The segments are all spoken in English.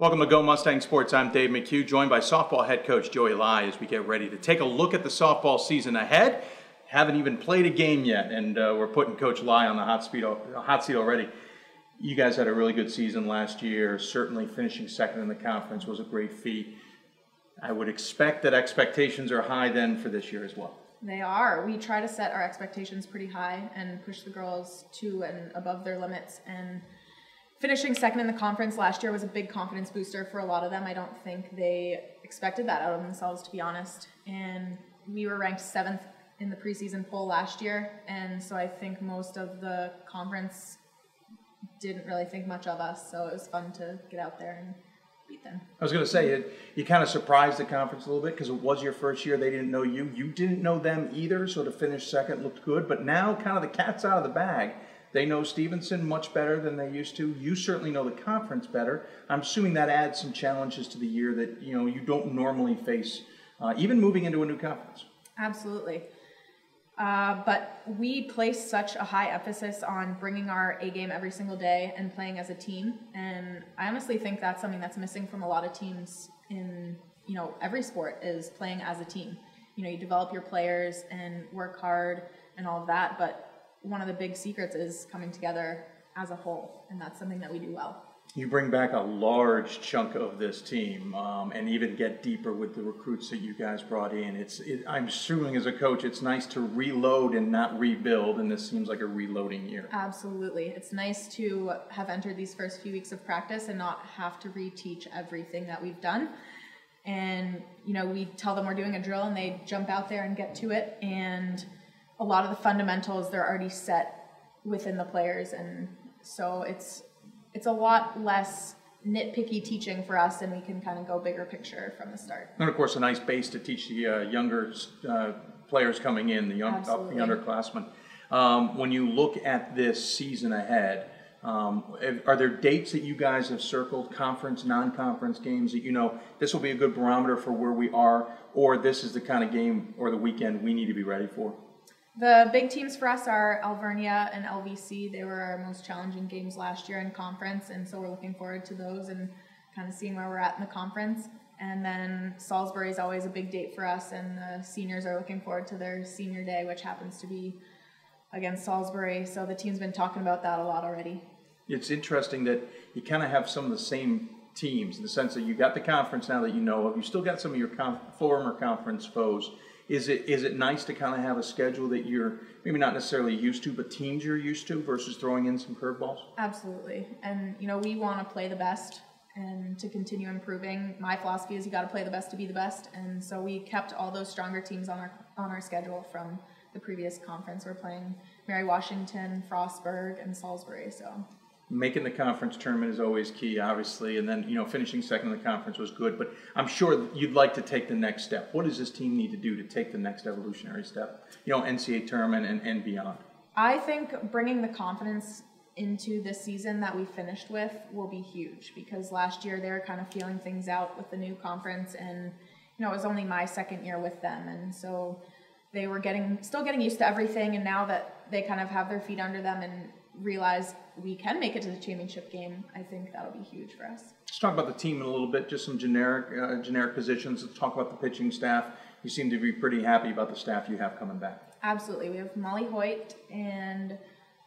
Welcome to Go Mustang Sports. I'm Dave McHugh, joined by softball head coach Joey Lye as we get ready to take a look at the softball season ahead. Haven't even played a game yet, and we're putting Coach Lye on the hot seat already. You guys had a really good season last year. Certainly finishing second in the conference was a great feat. I would expect that expectations are high then for this year as well. They are. We try to set our expectations pretty high and push the girls to and above their limits. And finishing second in the conference last year was a big confidence booster for a lot of them. I don't think they expected that out of themselves, to be honest. And we were ranked 7th in the preseason poll last year. And so I think most of the conference didn't really think much of us. So it was fun to get out there and beat them. I was going to say, you kind of surprised the conference a little bit because it was your first year. They didn't know you. You didn't know them either. So to finish second looked good. But now kind of the cat's out of the bag. They know Stevenson much better than they used to. You certainly know the conference better. I'm assuming that adds some challenges to the year that you don't normally face, even moving into a new conference. Absolutely. But we place such a high emphasis on bringing our A game every single day and playing as a team. And I honestly think that's something that's missing from a lot of teams in every sport is playing as a team. You develop your players and work hard and all of that, but one of the big secrets is coming together as a whole, and that's something that we do well. You bring back a large chunk of this team and even get deeper with the recruits that you guys brought in. I'm assuming as a coach, it's nice to reload and not rebuild, and this seems like a reloading year. Absolutely. It's nice to have entered these first few weeks of practice and not have to reteach everything that we've done. And, we tell them we're doing a drill, and they jump out there and get to it, and a lot of the fundamentals, they're already set within the players, and so it's a lot less nitpicky teaching for us, and we can kind of go bigger picture from the start. And of course, a nice base to teach the younger players coming in, the underclassmen. When you look at this season ahead, are there dates that you guys have circled, conference, non-conference games that this will be a good barometer for where we are, or this is the kind of game or the weekend we need to be ready for? The big teams for us are Alvernia and LVC. They were our most challenging games last year in conference, and so we're looking forward to those and kind of seeing where we're at in the conference. And then Salisbury is always a big date for us, and the seniors are looking forward to their senior day, which happens to be against Salisbury. So the team's been talking about that a lot already. It's interesting that you kind of have some of the same teams in the sense that you got the conference now that you know of. You still got some of your former conference foes. Is it nice to kind of have a schedule that you're maybe not necessarily used to, but teams you're used to versus throwing in some curveballs? Absolutely. And, we want to play the best and to continue improving. My philosophy is you got to play the best to be the best. And so we kept all those stronger teams on our schedule from the previous conference. We're playing Mary Washington, Frostburg, and Salisbury. So making the conference tournament is always key, obviously, and then finishing second in the conference was good. But I'm sure you'd like to take the next step. What does this team need to do to take the next evolutionary step? NCAA tournament and beyond. I think bringing the confidence into this season that we finished with will be huge, because last year they were kind of feeling things out with the new conference, and it was only my second year with them, and so they were still getting used to everything. And now that they kind of have their feet under them and realize we can make it to the championship game, I think that'll be huge for us. Let's talk about the team in a little bit, just some generic positions. Let's talk about the pitching staff. You seem to be pretty happy about the staff you have coming back. Absolutely. We have Molly Hoyt and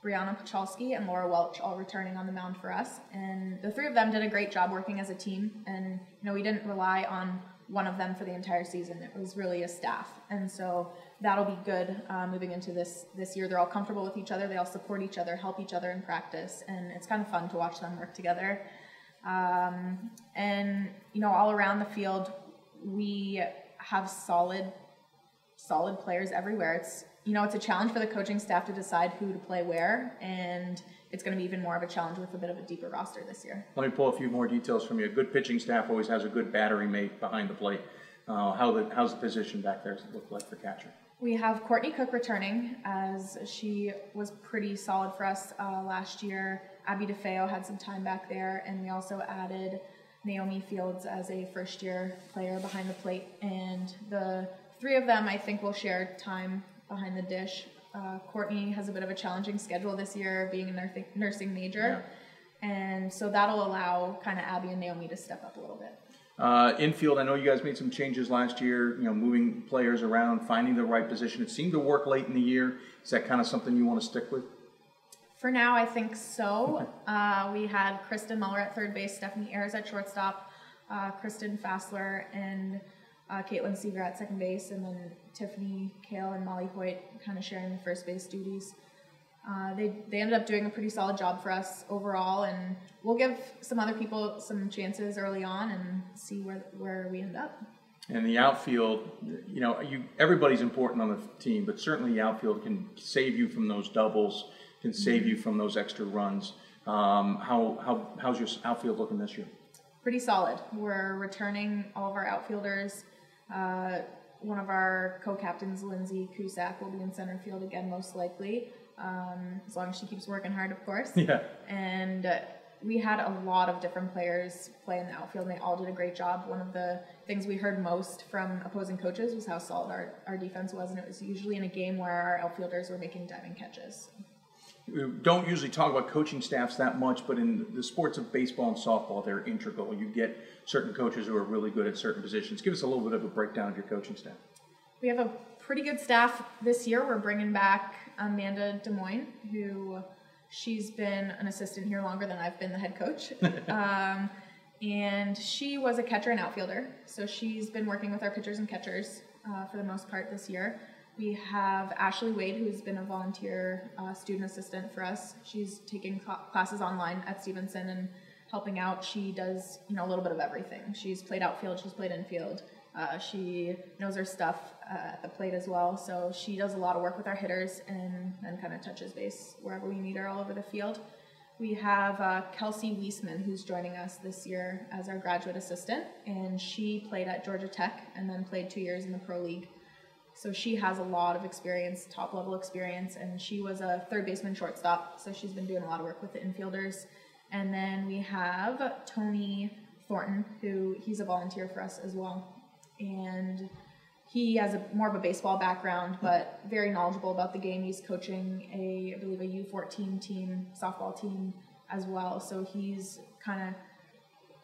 Brianna Pachalski and Laura Welch all returning on the mound for us. And the three of them did a great job working as a team. And, we didn't rely on one of them for the entire season. It was really a staff. And so that'll be good moving into this year. They're all comfortable with each other. They all support each other, help each other in practice. And it's kind of fun to watch them work together. And, all around the field, we have solid players everywhere. It's a challenge for the coaching staff to decide who to play where, and it's going to be even more of a challenge with a bit of a deeper roster this year. Let me pull a few more details from you. A good pitching staff always has a good battery mate behind the plate. How's the position back there look like for catcher? We have Courtney Cook returning, as she was pretty solid for us last year. Abby DeFeo had some time back there, and we also added Naomi Fields as a first-year player behind the plate. And the three of them, I think, will share time behind the dish. Courtney has a bit of a challenging schedule this year, being a nursing major. And so that'll allow kind of Abby and Naomi to step up a little bit. Infield, I know you guys made some changes last year, moving players around, finding the right position. It seemed to work late in the year. Is that kind of something you want to stick with? For now, I think so. We had Kristen Muller at third base, Stephanie Ayers at shortstop, Kristen Fassler and Caitlin Seaver at second base, and then Tiffany Kale and Molly Hoyt kind of sharing the first base duties. They ended up doing a pretty solid job for us overall, and we'll give some other people some chances early on and see where we end up. And the outfield, everybody's important on the team, but certainly the outfield can save you from those doubles, can save you from those extra runs. How's your outfield looking this year? Pretty solid. We're returning all of our outfielders. One of our co-captains, Lindsay Cusack, will be in center field again, most likely. As long as she keeps working hard, of course. Yeah. And we had a lot of different players play in the outfield, and they all did a great job. One of the things we heard most from opposing coaches was how solid our defense was, and it was usually in a game where our outfielders were making diving catches. We don't usually talk about coaching staffs that much, but in the sports of baseball and softball, they're integral. You get certain coaches who are really good at certain positions. Give us a little bit of a breakdown of your coaching staff. We have a pretty good staff this year. We're bringing back Amanda Des Moines, she's been an assistant here longer than I've been the head coach. And she was a catcher and outfielder, so she's been working with our pitchers and catchers for the most part this year. We have Ashley Wade, who's been a volunteer student assistant for us. She's taking classes online at Stevenson and helping out. She does, a little bit of everything. She's played outfield, she's played infield. She knows her stuff at the plate as well, so she does a lot of work with our hitters and then kind of touches base wherever we need her all over the field. We have Kelsey Liceman, who's joining us this year as our graduate assistant, and she played at Georgia Tech and then played 2 years in the Pro League. So she has a lot of experience, top-level experience, and she was a third baseman shortstop, so she's been doing a lot of work with the infielders. And then we have Tony Horton, he's a volunteer for us as well. And he has more of a baseball background, but very knowledgeable about the game. He's coaching I believe a U14 team, softball team as well. So he's kind of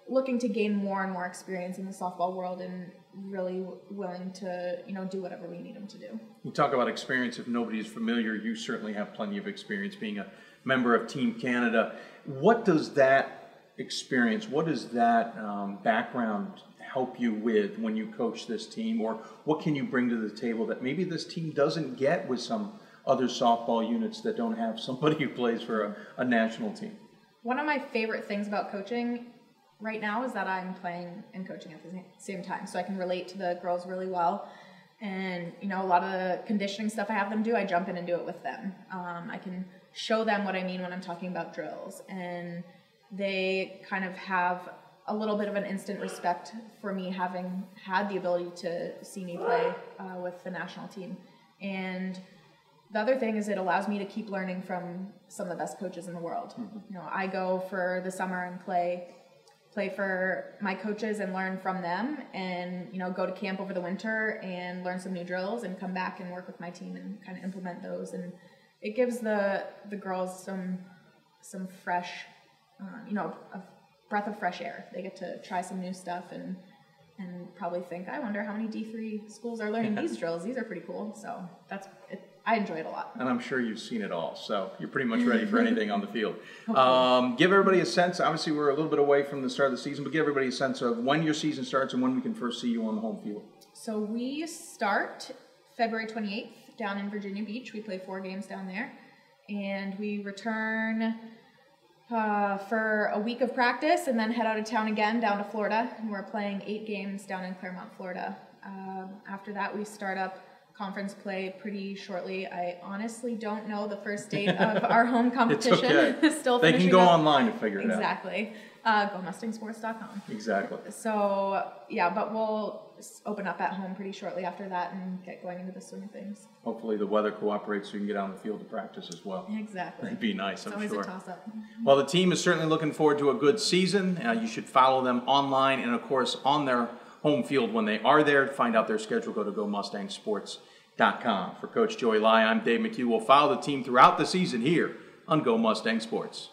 looking to gain more and more experience in the softball world and really willing to, do whatever we need him to do. You talk about experience. If nobody is familiar, you certainly have plenty of experience being a member of Team Canada. What does that experience, what does that background help you with when you coach this team, or what can you bring to the table that maybe this team doesn't get with some other softball units that don't have somebody who plays for a national team? One of my favorite things about coaching right now is that I'm playing and coaching at the same time, so I can relate to the girls really well. And a lot of the conditioning stuff I have them do, I jump in and do it with them. I can show them what I mean when I'm talking about drills, and they kind of have a little bit of an instant respect for me having had the ability to see me play with the national team. And the other thing is it allows me to keep learning from some of the best coaches in the world. Mm-hmm. I go for the summer and play for my coaches and learn from them, and go to camp over the winter and learn some new drills and come back and work with my team and kind of implement those. And it gives the girls some fresh, a breath of fresh air. They get to try some new stuff and probably think, I wonder how many D3 schools are learning these drills. These are pretty cool. So that's it. I enjoy it a lot. And I'm sure you've seen it all, so you're pretty much ready for anything on the field. Give everybody a sense, obviously we're a little bit away from the start of the season, but give everybody a sense of when your season starts and when we can first see you on the home field. So we start February 28th down in Virginia Beach. We play 4 games down there, and we return for a week of practice and then head out of town again down to Florida, and we're playing 8 games down in Claremont, Florida. After that, we start up conference play pretty shortly. I honestly don't know the first date of our home competition. It's okay. Still they can go online to figure it out. Exactly. GoMustangSports.com. Exactly. So, yeah, but we'll open up at home pretty shortly after that and get going into the swing of things. Hopefully the weather cooperates so you can get on the field to practice as well. Exactly. It'd be nice, I'm sure. It's always a toss-up. Well, the team is certainly looking forward to a good season. You should follow them online and, of course, on their home field when they are there. To find out their schedule, go to GoMustangSports.com. For Coach Joey Lye, I'm Dave McHugh. We'll follow the team throughout the season here on Go Mustang Sports.